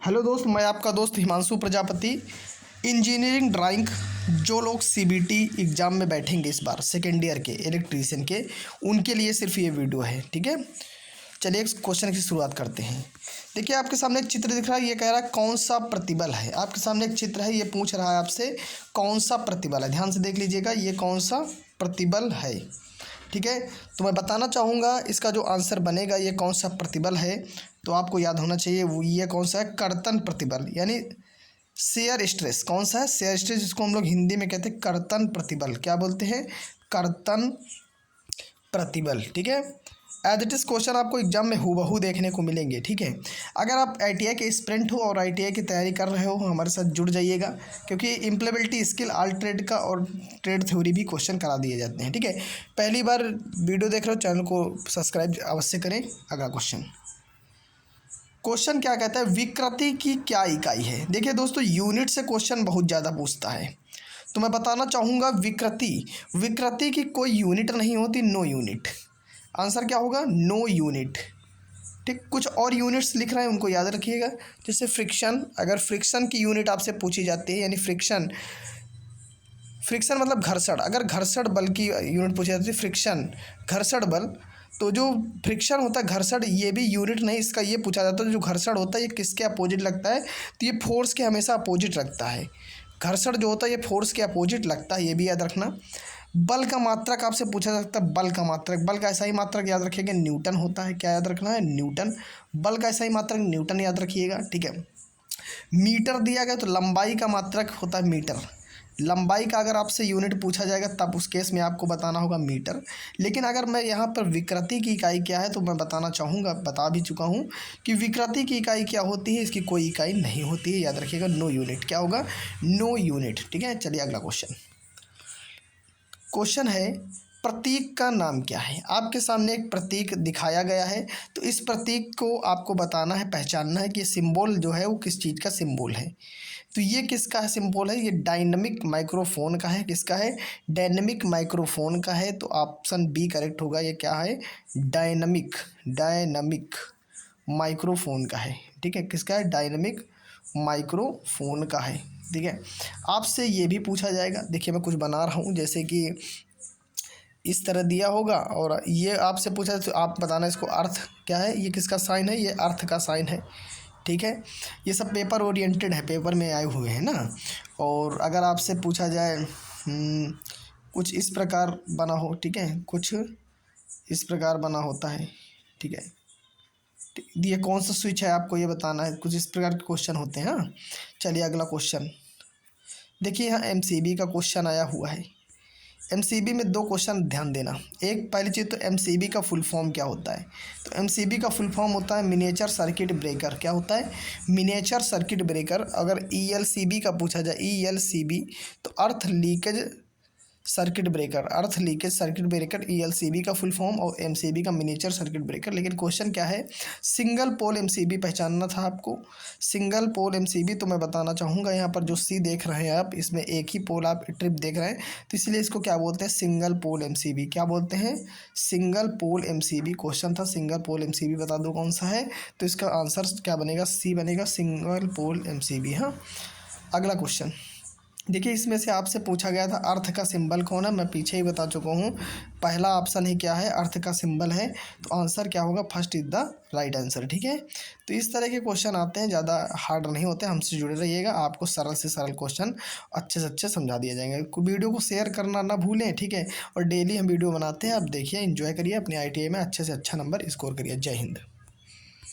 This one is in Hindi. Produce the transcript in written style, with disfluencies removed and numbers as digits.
हेलो दोस्त, मैं आपका दोस्त हिमांशु प्रजापति। इंजीनियरिंग ड्राइंग जो लोग सीबीटी एग्ज़ाम में बैठेंगे इस बार सेकेंड ईयर के इलेक्ट्रीशियन के, उनके लिए सिर्फ ये वीडियो है। ठीक है, चलिए एक क्वेश्चन की शुरुआत करते हैं। देखिए आपके सामने एक चित्र दिख रहा है, ये कह रहा है कौन सा प्रतिबल है। आपके सामने एक चित्र है, ये पूछ रहा है आपसे कौन सा प्रतिबल है। ध्यान से देख लीजिएगा, ये कौन सा प्रतिबल है। ठीक है, तो मैं बताना चाहूँगा इसका जो आंसर बनेगा, ये कौन सा प्रतिबल है, तो आपको याद होना चाहिए वो ये कौन सा है, कर्तन प्रतिबल यानी शेयर स्ट्रेस। कौन सा है, शेयर स्ट्रेस, जिसको हम लोग हिंदी में कहते हैं कर्तन प्रतिबल। क्या बोलते हैं, कर्तन प्रतिबल। ठीक है, एज इट इज़ क्वेश्चन आपको एग्जाम में हूबहू देखने को मिलेंगे। ठीक है, अगर आप आईटीआई के स्टूडेंट हो और आईटीआई की तैयारी कर रहे हो, हमारे साथ जुड़ जाइएगा, क्योंकि इम्प्लीमेबिलिटी स्किल ऑल ट्रेड का और ट्रेड थ्योरी भी क्वेश्चन करा दिए जाते हैं। ठीक है, पहली बार वीडियो देख रहे हो, चैनल को सब्सक्राइब अवश्य करें। अगला क्वेश्चन क्या कहता है, विकृति की क्या इकाई है। देखिए दोस्तों, यूनिट से क्वेश्चन बहुत ज़्यादा पूछता है, तो मैं बताना चाहूँगा विकृति की कोई यूनिट नहीं होती, नो यूनिट। आंसर क्या होगा, नो यूनिट। ठीक, कुछ और यूनिट्स लिख रहे हैं, उनको याद रखिएगा। जैसे फ्रिक्शन, अगर फ्रिक्शन की यूनिट आपसे पूछी जाती है, यानी फ्रिक्शन मतलब घर्षण, अगर घर्षण बल की यूनिट पूछी जाती है, फ्रिक्शन घर्षण बल, तो जो फ्रिक्शन होता है घर्षण, ये भी यूनिट नहीं, इसका ये पूछा जाता है जो घर्षण होता है ये किसके अपोजिट लगता है, तो ये फोर्स के हमेशा अपोजिट रखता है। घर्षण जो होता है ये फोर्स के अपोजिट लगता है, ये भी याद रखना। बल का मात्रक आपसे पूछा जा सकता है, बल का मात्रक, बल का ऐसा ही मात्रक याद रखिएगा, न्यूटन होता है। क्या याद रखना है, न्यूटन। बल का ऐसा ही मात्रक न्यूटन याद रखिएगा। ठीक है, मीटर दिया गया तो लंबाई का मात्रक होता है मीटर। लंबाई का अगर आपसे यूनिट पूछा जाएगा तब उस केस में आपको बताना होगा मीटर। लेकिन अगर मैं यहाँ पर विकृति की इकाई क्या है तो मैं बताना चाहूँगा, बता भी चुका हूँ कि विकृति की इकाई क्या होती है, इसकी कोई इकाई नहीं होती है, याद रखिएगा, नो यूनिट। क्या होगा, नो यूनिट। ठीक है, चलिए अगला क्वेश्चन है, प्रतीक का नाम क्या है। आपके सामने एक प्रतीक दिखाया गया है, तो इस प्रतीक को आपको बताना है, पहचानना है कि सिंबल जो है वो किस चीज़ का सिंबल है। तो ये किसका है सिंबल है, ये डायनेमिक माइक्रोफोन का है। किसका है, डायनेमिक माइक्रोफोन का है। तो ऑप्शन बी करेक्ट होगा। ये क्या है, डायनेमिक माइक्रोफोन का है। ठीक है, किसका है, डायनेमिक माइक्रोफोन का है। ठीक है, आपसे ये भी पूछा जाएगा। देखिए मैं कुछ बना रहा हूँ, जैसे कि इस तरह दिया होगा और ये आपसे पूछा तो आप बताना इसको अर्थ क्या है, ये किसका साइन है, ये अर्थ का साइन है। ठीक है, ये सब पेपर ओरिएंटेड है, पेपर में आए हुए हैं ना। और अगर आपसे पूछा जाए कुछ इस प्रकार बना हो, ठीक है, कुछ इस प्रकार बना होता है। ठीक है, ये कौन सा स्विच है आपको ये बताना है, कुछ इस प्रकार के क्वेश्चन होते हैं। हाँ, चलिए अगला क्वेश्चन देखिए, यहाँ एमसीबी का क्वेश्चन आया हुआ है। एमसीबी में दो क्वेश्चन ध्यान देना। एक पहली चीज़ तो एमसीबी का फुल फॉर्म क्या होता है, तो एमसीबी का फुल फॉर्म होता है मिनिएचर सर्किट ब्रेकर। क्या होता है, मिनिएचर सर्किट ब्रेकर। अगर ईएलसीबी का पूछा जाए, ईएलसीबी तो अर्थ लीकेज सर्किट ब्रेकर, अर्थ लीकेज सर्किट ब्रेकर, ईएलसीबी का फुल फॉर्म, और एमसीबी का मिनिएचर सर्किट ब्रेकर। लेकिन क्वेश्चन क्या है, सिंगल पोल एमसीबी पहचानना था आपको। सिंगल पोल एमसीबी, तो मैं बताना चाहूँगा यहाँ पर जो सी देख रहे हैं आप, इसमें एक ही पोल आप ट्रिप देख रहे हैं, तो इसलिए इसको क्या बोलते हैं, सिंगल पोल एमसीबी। क्या बोलते हैं, सिंगल पोल एमसीबी। क्वेश्चन था सिंगल पोल एमसीबी, बता दो कौन सा है, तो इसका आंसर क्या बनेगा, सी बनेगा, सिंगल पोल एमसीबी। हाँ, अगला क्वेश्चन देखिए, इसमें से आपसे पूछा गया था अर्थ का सिंबल कौन है, मैं पीछे ही बता चुका हूँ। पहला ऑप्शन ही क्या है, अर्थ का सिंबल है, तो आंसर क्या होगा, first is the right answer. ठीक है, तो इस तरह के क्वेश्चन आते हैं, ज़्यादा हार्ड नहीं होते। हमसे जुड़े रहिएगा, आपको सरल से सरल क्वेश्चन अच्छे से अच्छे समझा दिए जाएंगे। वीडियो को शेयर करना ना भूलें। ठीक है, और डेली हम वीडियो बनाते हैं, आप देखिए, एंजॉय करिए, अपने ITI में अच्छे से अच्छा नंबर स्कोर करिए। जय हिंद।